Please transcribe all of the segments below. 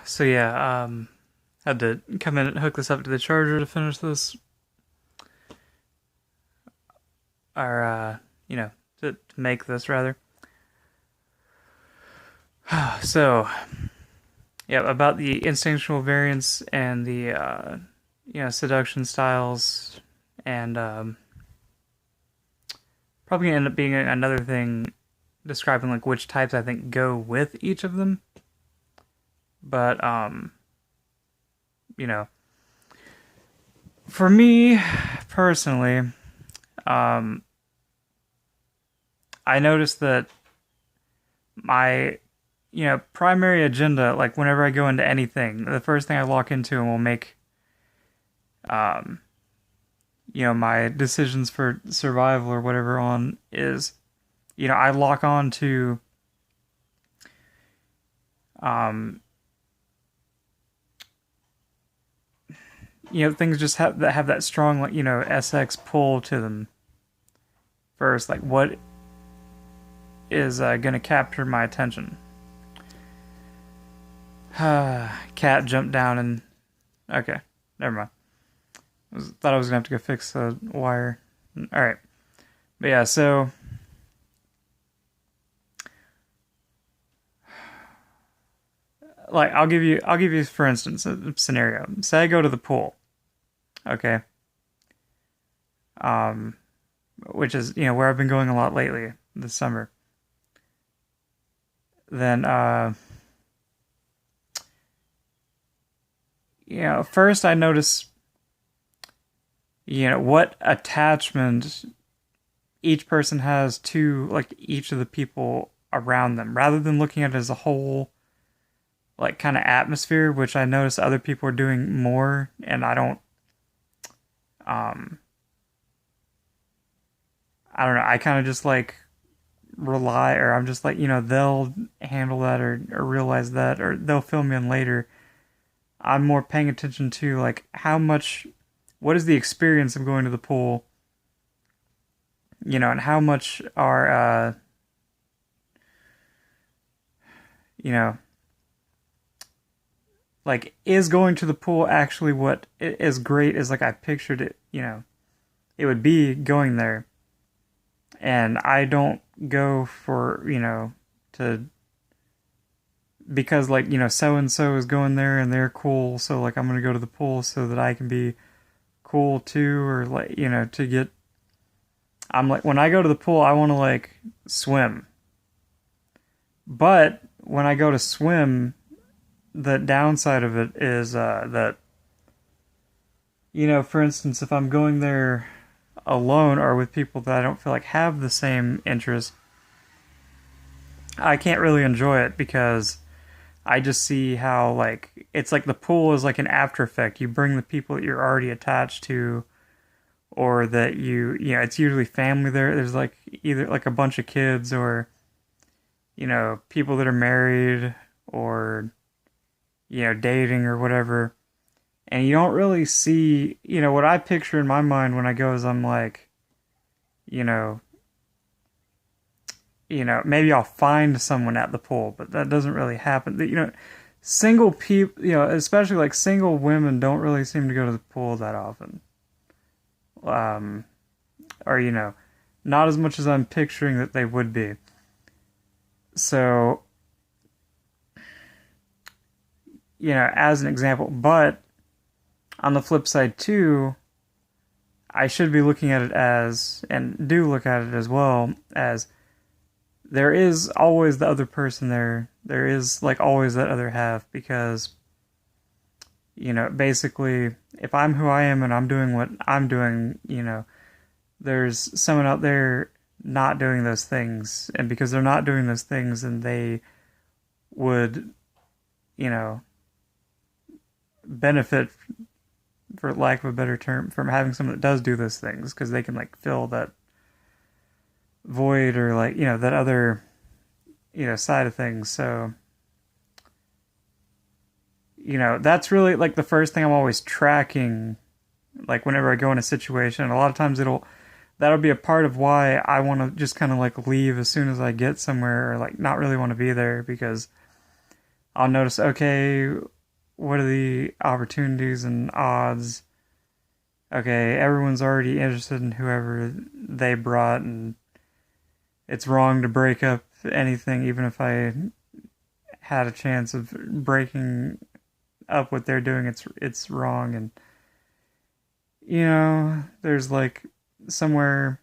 So yeah, had to come in and hook this up to the charger to finish this, or to make this rather. So yeah, about the instinctual variance and the seduction styles, and probably gonna end up being another thing describing like which types I think go with each of them. But you know, for me personally, um, I noticed that my primary agenda, like whenever I go into anything, the first thing I lock into and will make um my decisions for survival or whatever on is, I lock on to um things just have that strong, like, SX pull to them first, like what is going to capture my attention. Cat jumped down and okay, never mind. Thought I was gonna have to go fix the wire. All right, but yeah, so like I'll give you for instance a scenario. Say I go to the pool, okay, um, which is where I've been going a lot lately this summer. Then first I notice what attachment each person has to like each of the people around them, rather than looking at it as a whole, like kind of atmosphere, which I notice other people are doing more, and um I don't know, I kind of just like rely, or I'm just like, they'll handle that, or realize that, or they'll fill me in later. I'm more paying attention to like what is the experience of going to the pool, and how much are you know like, is going to the pool actually what as great as like I pictured it, it would be going there. And I don't go for, to, because like, so and so is going there and they're cool, so like I'm going to go to the pool so that I can be cool too, or like, to get, I'm like, when I go to the pool I want to like swim. But when I go to swim, the downside of it is that, for instance, if I'm going there alone or with people that I don't feel like have the same interests, I can't really enjoy it, because I just see how like it's like the pool is like an after effect. You bring the people that you're already attached to, or that it's usually family there. There's like either like a bunch of kids, or people that are married, or dating or whatever. And you don't really see, what I picture in my mind when I go is I'm like, you know, maybe I'll find someone at the pool, but that doesn't really happen. Single people, especially like single women don't really seem to go to the pool that often. Um, or, not as much as I'm picturing that they would be. So, as an example, but on the flip side too, I should be looking at it as, and do look at it as well, as there is always the other person there. There is like always that other half, because basically if I'm who I am and I'm doing what I'm doing, there's someone out there not doing those things, and because they're not doing those things, and they would, you know, benefit, for lack of a better term, from having someone that does do those things, because they can like fill that void, or like that other side of things. So that's really like the first thing I'm always tracking, like whenever I go in a situation. A lot of times that'll be a part of why I want to just kind of like leave as soon as I get somewhere, or like not really want to be there, because I'll notice, okay, what are the opportunities and odds? Okay, everyone's already interested in whoever they brought, and it's wrong to break up anything, even if I had a chance of breaking up what they're doing. It's wrong, and there's like somewhere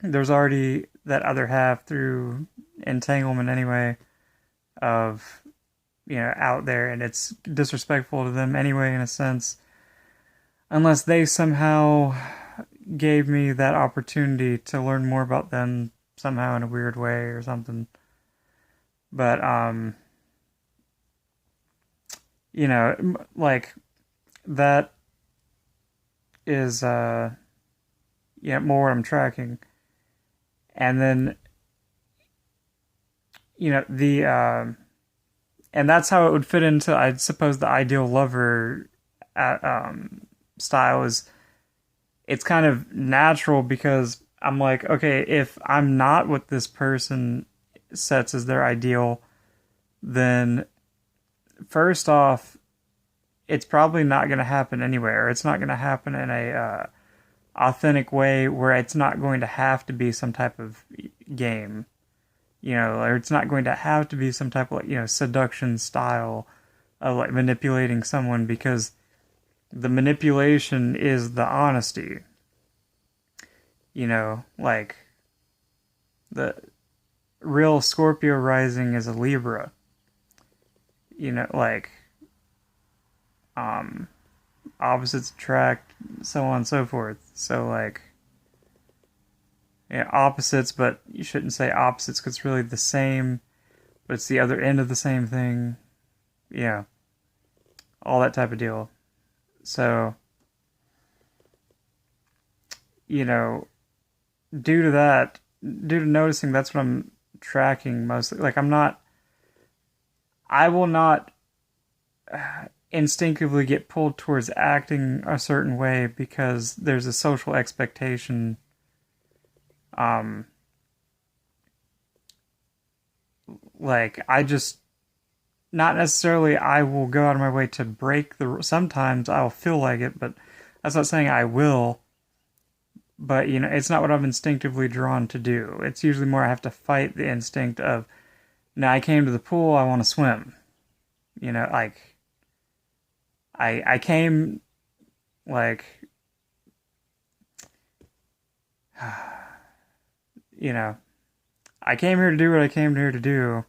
there's already that other half through entanglement anyway of out there, and it's disrespectful to them anyway in a sense, unless they somehow gave me that opportunity to learn more about them somehow in a weird way or something. But like that is more what I'm tracking. And then the and that's how it would fit into, I suppose, the ideal lover style is, it's kind of natural because I'm like, okay, if I'm not what this person sets as their ideal, then first off, it's probably not going to happen anywhere. It's not going to happen in a authentic way where it's not going to have to be some type of game, or it's not going to have to be some type of seduction style of like manipulating someone, because the manipulation is the honesty. Like the real Scorpio rising is a Libra. Like opposites attract, so on and so forth. So like opposites, but you shouldn't say opposites because it's really the same, but it's the other end of the same thing. Yeah, all that type of deal. So due to that, due to noticing that's what I'm tracking mostly. Like I will not instinctively get pulled towards acting a certain way because there's a social expectation. Like I just, not necessarily I will go out of my way to break the, sometimes I'll feel like it, but that's not saying I will. But it's not what I'm instinctively drawn to do. It's usually more I have to fight the instinct of, now I came to the pool, I want to swim. Like I came, like I came here to do what I came here to do,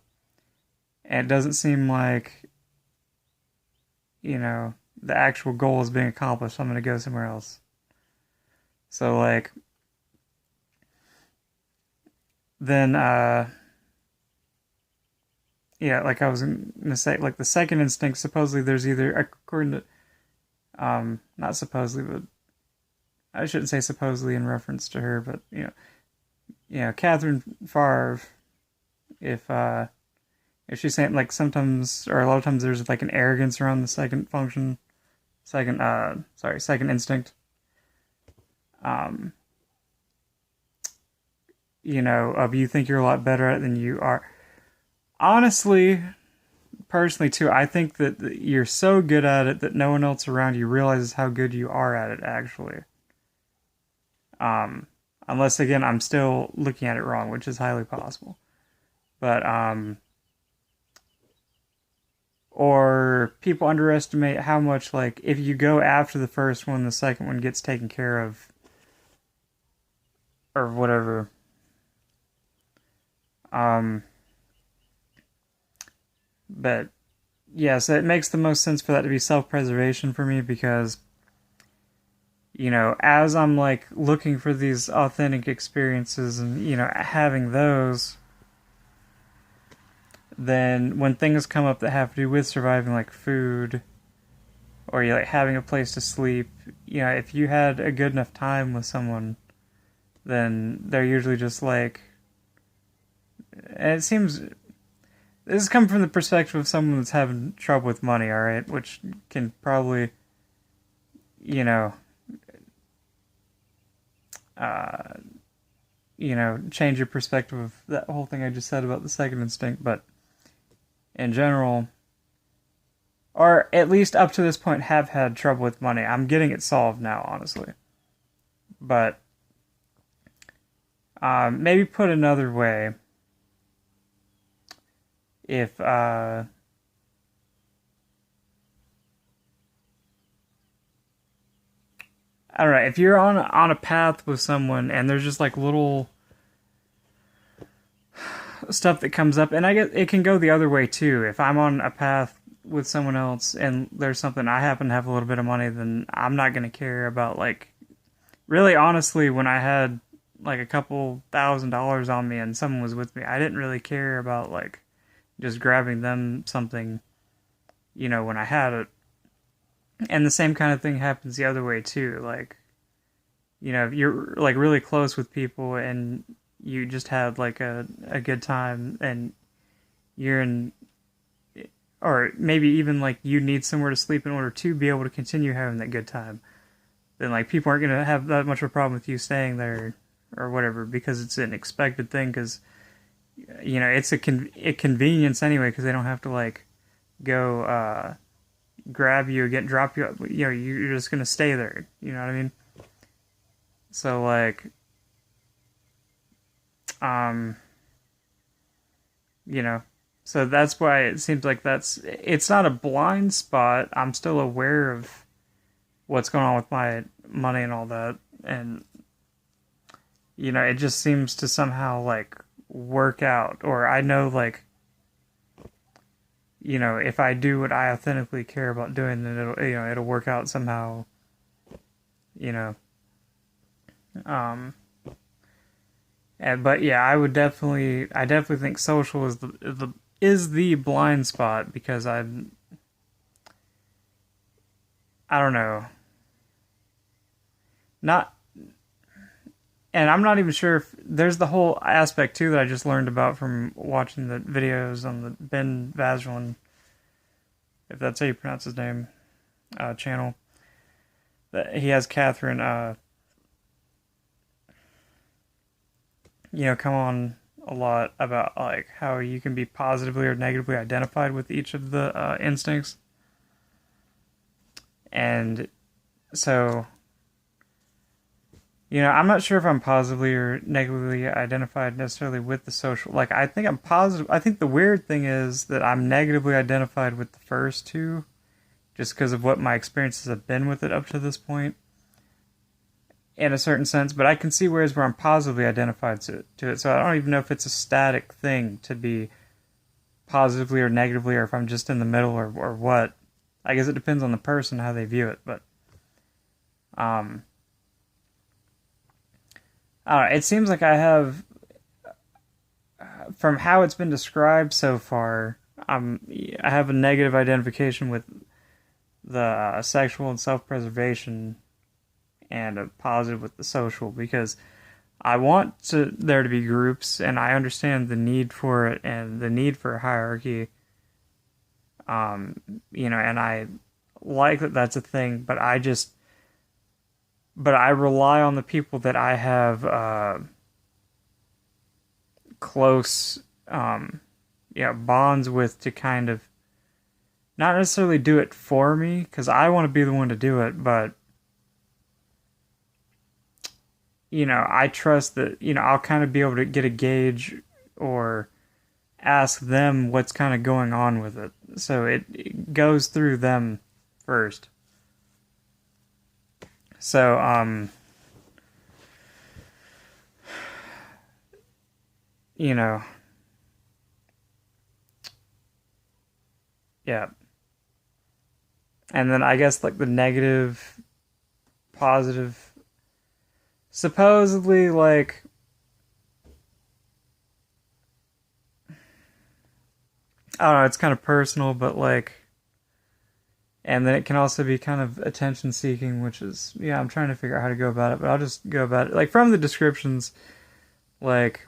and it doesn't seem like the actual goal is being accomplished. So I'm gonna go somewhere else. So like then like I was gonna say, like the second instinct, supposedly there's either, according to not supposedly, but I shouldn't say supposedly in reference to her, but Catherine Favre, if she's saying like sometimes or a lot of times there's like an arrogance around the second function, second instinct. Um, of you think you're a lot better at it than you are. Honestly, personally too, I think that you're so good at it that no one else around you realizes how good you are at it actually. Unless again I'm still looking at it wrong, which is highly possible. But or people underestimate how much, like, if you go after the first one, the second one gets taken care of or whatever. But yeah, so it makes the most sense for that to be self-preservation for me, because as I'm like looking for these authentic experiences and having those, then when things come up that have to do with surviving, like food or like having a place to sleep, if you had a good enough time with someone, then they're usually just like, and it seems this is coming from the perspective of someone that's having trouble with money, all right, which can probably uh, change your perspective of that whole thing I just said about the second instinct. But in general, or at least up to this point have had trouble with money. I'm getting it solved now, honestly. But maybe put another way, if I don't know, if you're on a path with someone and there's just like little stuff that comes up, and I get it can go the other way too. If I'm on a path with someone else and there's something, I happen to have a little bit of money, then I'm not gonna care about, like, really honestly, when I had like a couple $1,000s on me and someone was with me, I didn't really care about like just grabbing them something, when I had it. And the same kind of thing happens the other way too. Like, if you're like really close with people and you just had like a good time and you're in, or maybe even like you need somewhere to sleep in order to be able to continue having that good time, then like people aren't going to have that much of a problem with you staying there or whatever, because it's an expected thing, because it's a convenience anyway, because they don't have to like go grab you, drop you, you're just going to stay there, you know what I mean? So like um so that's why it seems like it's not a blind spot. I'm still aware of what's going on with my money and all that, and it just seems to somehow like work out, or I know like if I do what I authentically care about doing, then it'll work out somehow, you know but yeah, I definitely think social is the blind spot, because I don't know, not, and I'm not even sure if there's the whole aspect too that I just learned about from watching the videos on the Ben Vazlin, if that's how you pronounce his name, channel, that he has Catherine come on a lot about like how you can be positively or negatively identified with each of the instincts. And so, I'm not sure if I'm positively or negatively identified necessarily with the social. Like, I think I'm positive. I think the weird thing is that I'm negatively identified with the first two, just because of what my experiences have been with it up to this point, in a certain sense. But I can see where I'm positively identified to it. So I don't even know if it's a static thing to be positively or negatively, or if I'm just in the middle, or what. I guess it depends on the person, how they view it. But I don't know, it seems like I have, from how it's been described so far, I have a negative identification with the sexual and self-preservation, and a positive with the social, because I want there to be groups, and I understand the need for it and the need for a hierarchy. And I like that that's a thing, but I rely on the people that I have close bonds with, to kind of not necessarily do it for me, because I want to be the one to do it, but I trust that I'll kind of be able to get a gauge, or ask them what's kind of going on with it, so it goes through them first. So yeah. And then I guess like the negative, positive, supposedly, like, I don't know, it's kind of personal, but like, and then it can also be kind of attention seeking, which is, I'm trying to figure out how to go about it, but I'll just go about it. Like, from the descriptions, like,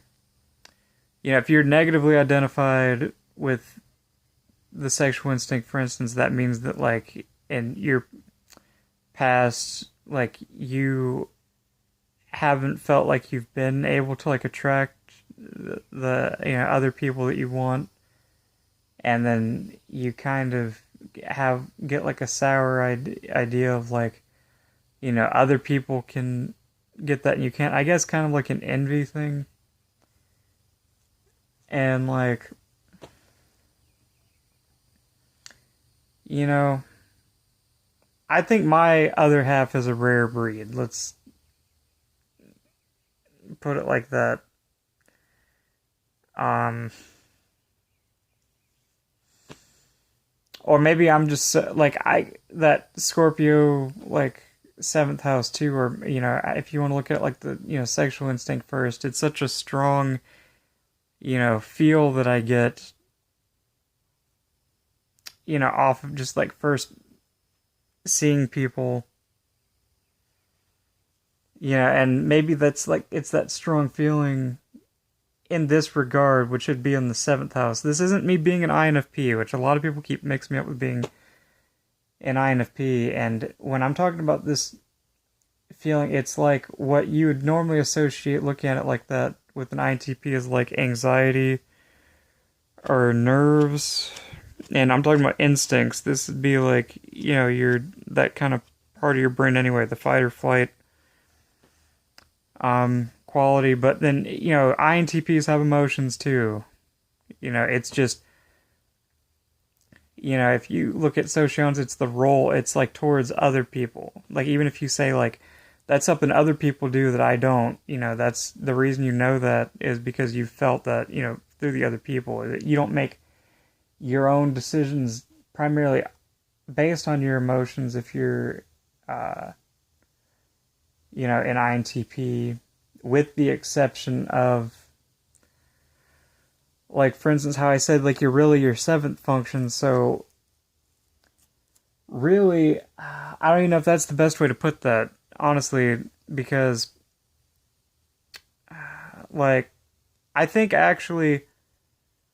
if you're negatively identified with the sexual instinct, for instance, that means that, like, in your past, like, you haven't felt like you've been able to, like, attract the other people that you want, and then you kind of get like a sour idea of like, other people can get that and you can't. I guess kind of like an envy thing. And like, you know, I think my other half is a rare breed. Let's put it like that. Um, or maybe I'm just like that Scorpio like seventh house too, or if you want to look at like the sexual instinct first, it's such a strong feel that I get off of just like first seeing people, and maybe that's like it's that strong feeling in this regard, which should be in the seventh house. This isn't me being an INFP, which a lot of people keep mixing me up with being an INFP. And when I'm talking about this feeling, it's like what you would normally associate looking at it like that with an INTP is like anxiety or nerves. And I'm talking about instincts. This would be like, you're that kind of part of your brain anyway, the fight or flight quality. But then, INTPs have emotions too. It's just, if you look at socions, it's the role, it's like towards other people. Like, even if you say, like, that's something other people do that I don't, that's the reason that is because you felt that, through the other people. You don't make your own decisions primarily based on your emotions if you're, an INTP, with the exception of, like, for instance, how I said, like, you're really your seventh function, so really, I don't even know if that's the best way to put that, honestly, because, like, I think actually,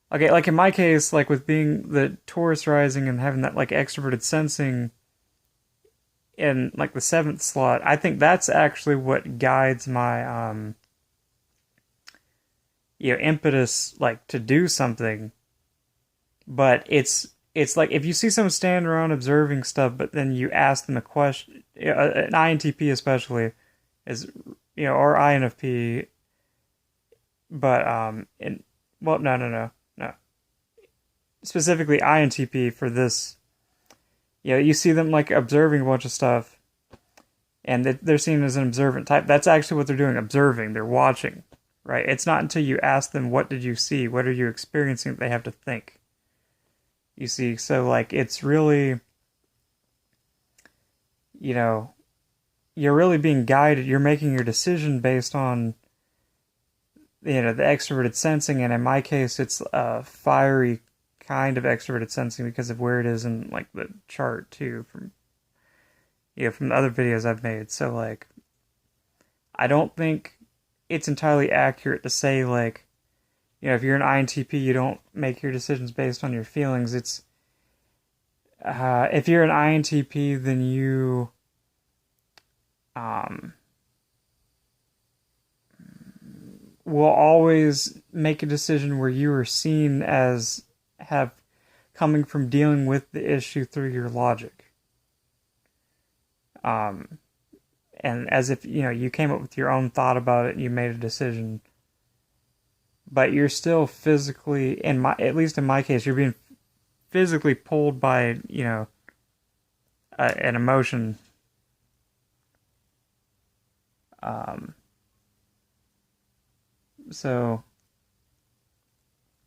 okay, like in my case, like with being the Taurus rising and having that, like, extroverted sensing in, like, the seventh slot, I think that's actually what guides my, impetus, like, to do something. But it's like if you see someone standing around observing stuff, but then you ask them a question, an INTP especially is, or INFP, but well, no, specifically INTP for this. You see them like observing a bunch of stuff, and they're seen as an observant type. That's actually what they're doing, observing. They're watching, right? It's not until you ask them, what did you see? What are you experiencing? That they have to think. You see, so like it's really, you're really being guided. You're making your decision based on, the extroverted sensing, and in my case, it's a fiery kind of extroverted sensing because of where it is in like the chart too, from from the other videos I've made. So like, I don't think it's entirely accurate to say like, if you're an INTP, you don't make your decisions based on your feelings. It's if you're an INTP, then you will always make a decision where you are seen as have coming from dealing with the issue through your logic. And as if, you came up with your own thought about it and you made a decision. But you're still physically, at least in my case, you're being physically pulled by, an emotion. So,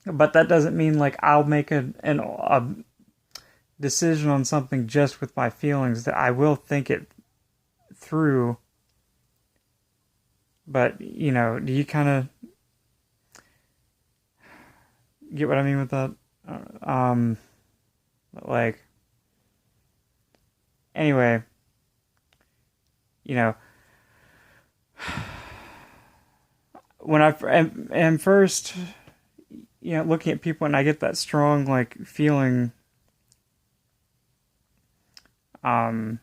but that doesn't mean like I'll make a decision on something just with my feelings. That I will think it through. But, do you kind of get what I mean with that? Like, anyway, when I am first, looking at people and I get that strong, like, feeling, you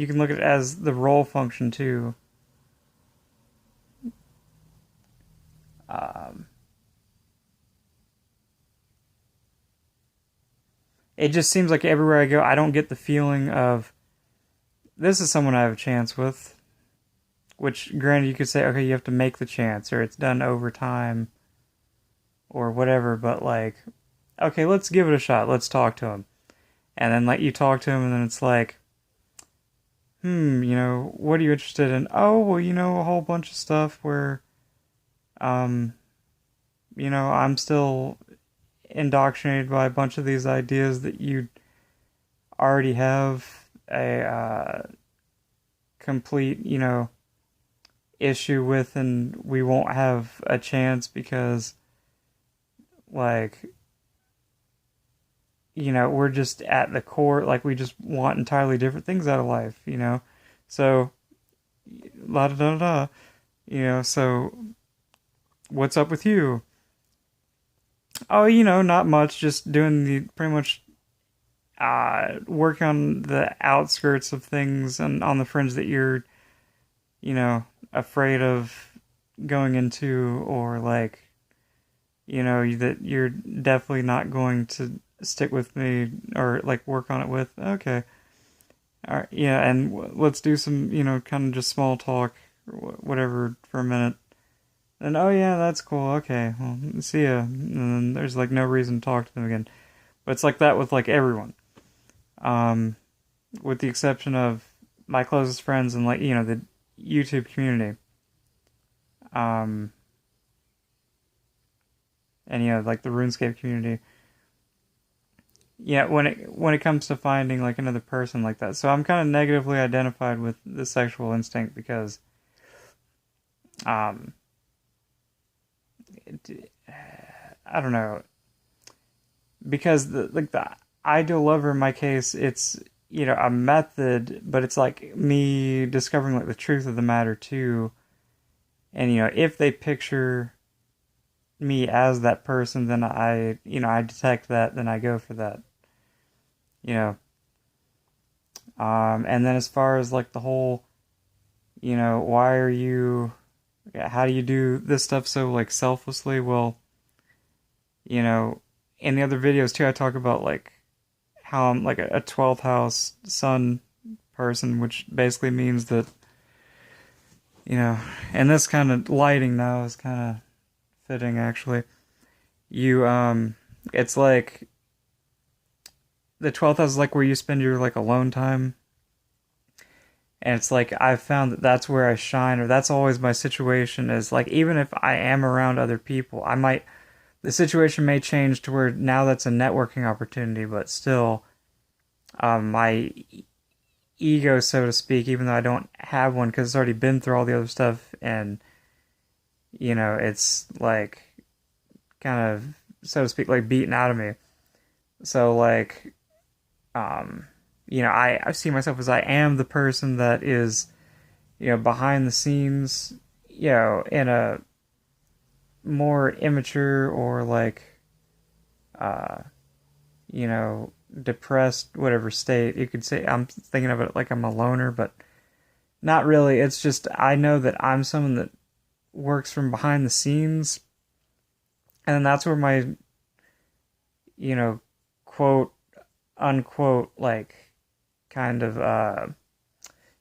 can look at it as the role function too. it just seems like everywhere I go, I don't get the feeling of this is someone I have a chance with. Which, granted, you could say, okay, you have to make the chance, or it's done over time, or whatever. But like, okay, let's give it a shot. Let's talk to him, and then let you talk to him, and then it's like, what are you interested in? Oh, well, a whole bunch of stuff where, um, I'm still indoctrinated by a bunch of these ideas that you already have a complete, issue with, and we won't have a chance because, like, we're just at the core, like, we just want entirely different things out of life, So, la da da da, so what's up with you? Oh, not much, just doing the pretty much work on the outskirts of things and on the fringe that you're, afraid of going into, or like, that you're definitely not going to stick with me or like work on it with. Okay. All right. Yeah. And let's do some, kind of just small talk or whatever for a minute. And oh, yeah, that's cool. Okay. Well, see ya. And then there's like no reason to talk to them again. But it's like that with like everyone. With the exception of my closest friends and like, the YouTube community. And like the RuneScape community. Yeah, when it comes to finding like another person like that. So I'm kind of negatively identified with the sexual instinct because um I don't know, because the ideal lover in my case, it's a method, but it's like me discovering like the truth of the matter too. And if they picture me as that person, then I detect that, then I go for that. You know. And then as far as like the whole, why are you, how do you do this stuff so like selflessly? Well, in the other videos too, I talk about like how I'm like a 12th house sun person, which basically means that, and this kind of lighting now is kind of fitting actually. You, it's like the 12th house is like where you spend your like alone time. And it's like I've found that that's where I shine, or that's always my situation, is like even if I am around other people, the situation may change to where now that's a networking opportunity, but still, my ego, so to speak, even though I don't have one because it's already been through all the other stuff, and it's like kind of, so to speak, like beaten out of me. So like, I see myself as I am the person that is, behind the scenes, in a more immature or like, depressed, whatever state. You could say I'm thinking of it like I'm a loner, but not really. It's just I know that I'm someone that works from behind the scenes, and that's where my, quote unquote, like kind of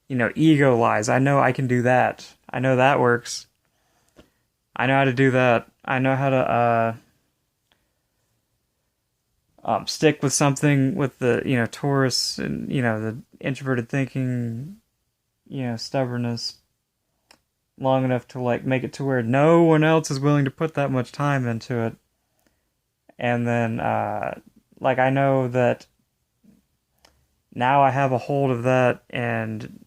ego lies. I know I can do that. I know that works. I know how to do that. I know how to stick with something with the Taurus and the introverted thinking, stubbornness, long enough to like make it to where no one else is willing to put that much time into it. And then like I know that now I have a hold of that, and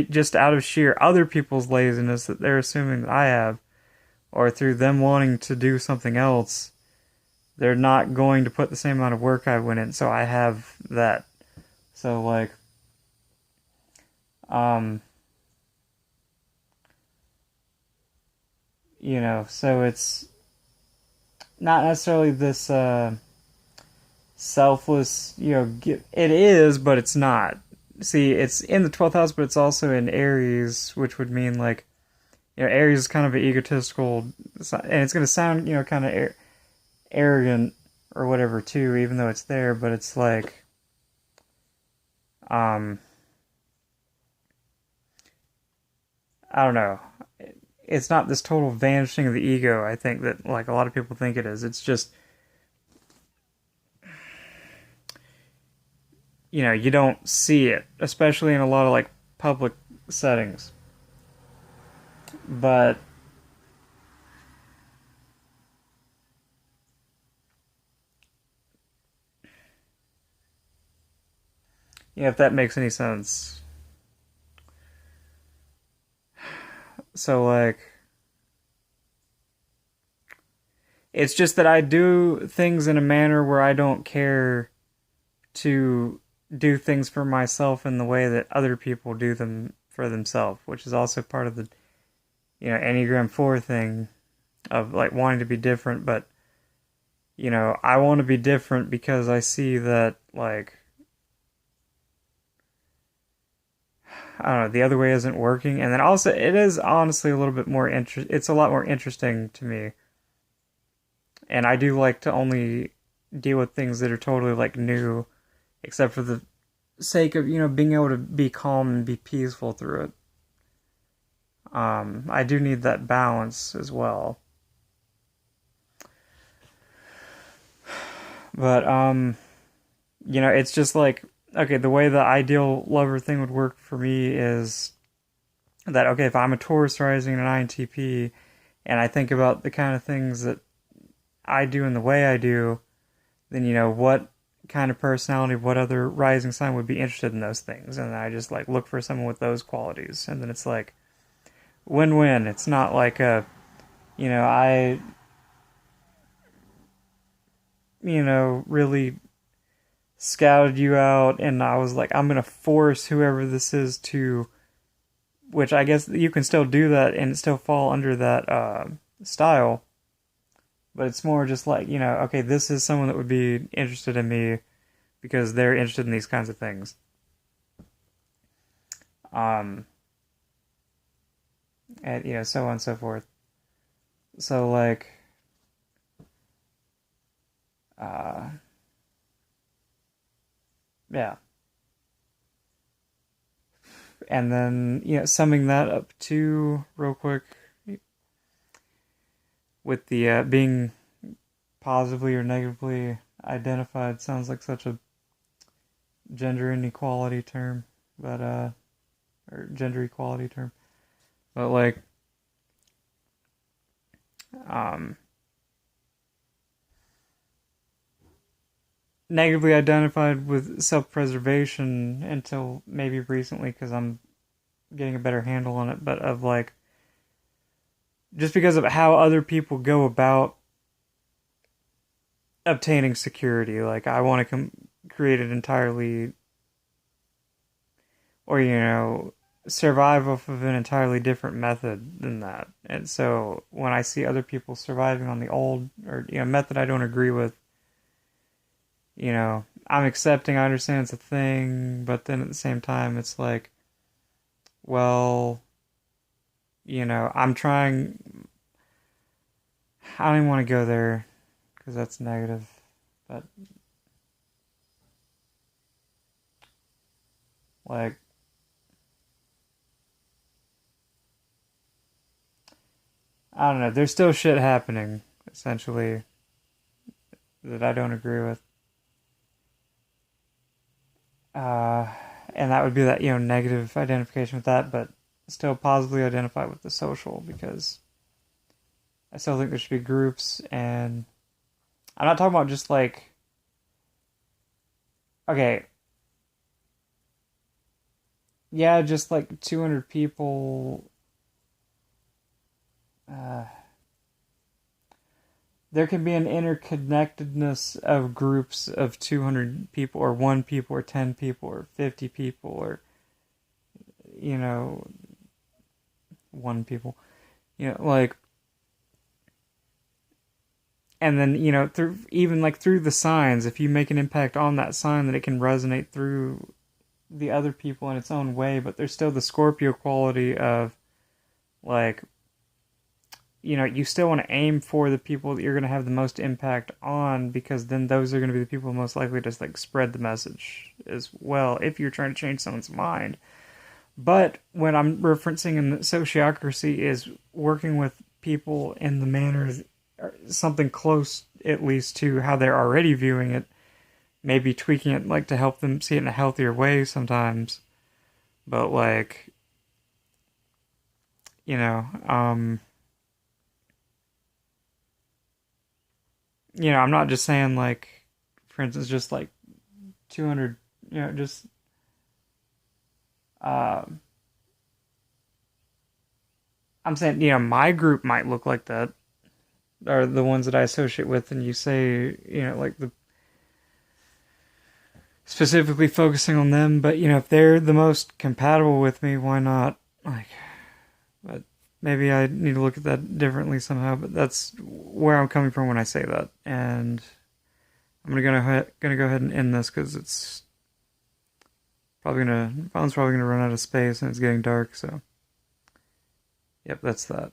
just out of sheer other people's laziness that they're assuming that I have, or through them wanting to do something else, they're not going to put the same amount of work I went in, so I have that. So like, so it's not necessarily this selfless, it is, but it's not. See, it's in the 12th house, but it's also in Aries, which would mean like, Aries is kind of an egotistical, and it's going to sound, kind of arrogant or whatever too, even though it's there, but it's like, um, I don't know. It's not this total vanishing of the ego, I think, that like a lot of people think it is. It's just, you don't see it, especially in a lot of like public settings. But yeah, if that makes any sense. So like, it's just that I do things in a manner where I don't care to do things for myself in the way that other people do them for themselves, which is also part of the Enneagram 4 thing of like wanting to be different, but I want to be different because I see that like I don't know, the other way isn't working, and then also it is honestly a little bit more it's a lot more interesting to me. And I do like to only deal with things that are totally like new, except for the sake of being able to be calm and be peaceful through it. I do need that balance as well. But it's just like, okay, the way the ideal lover thing would work for me is that, okay, if I'm a Taurus rising and an INTP, and I think about the kind of things that I do and the way I do, then what kind of personality, what other rising sign would be interested in those things, and then I just like look for someone with those qualities, and then it's like win-win. It's not like I really scouted you out and I was like, I'm gonna force whoever this is to, which I guess you can still do that and still fall under that style, but it's more just like, okay, this is someone that would be interested in me because they're interested in these kinds of things. And so on and so forth. So like uh yeah. And then summing that up too real quick with the being positively or negatively identified sounds like such a gender inequality term, but or gender equality term. But like um negatively identified with self-preservation until maybe recently because I'm getting a better handle on it, but of like just because of how other people go about obtaining security. Like I want to create it entirely, or survive off of an entirely different method than that. And so when I see other people surviving on the old or method I don't agree with, I'm accepting, I understand it's a thing, but then at the same time it's like, well, I'm trying, I don't even want to go there because that's negative, but like I don't know, there's still shit happening essentially that I don't agree with. Uh, and that would be that, negative identification with that, but still positively identify with the social because I still think there should be groups, and I'm not talking about just like, okay, yeah, just like 200 people. Uh, there can be an interconnectedness of groups of 200 people, or 1 people, or 10 people, or 50 people, or, 1 people. Like, and then, through even like through the signs, if you make an impact on that sign, that it can resonate through the other people in its own way, but there's still the Scorpio quality of like you still want to aim for the people that you're going to have the most impact on, because then those are going to be the people most likely to like spread the message as well if you're trying to change someone's mind. But when I'm referencing in the sociocracy is working with people in the manner, something close at least to how they're already viewing it, maybe tweaking it like to help them see it in a healthier way sometimes. But like, you know, I'm not just saying like, for instance, just like 200, just uh, I'm saying, my group might look like that, are the ones that I associate with, and you say, like the specifically focusing on them, but if they're the most compatible with me, why not? Like, but maybe I need to look at that differently somehow. But that's where I'm coming from when I say that, and I'm gonna go ahead and end this because it's phone's probably gonna run out of space and it's getting dark. So, yep, that's that.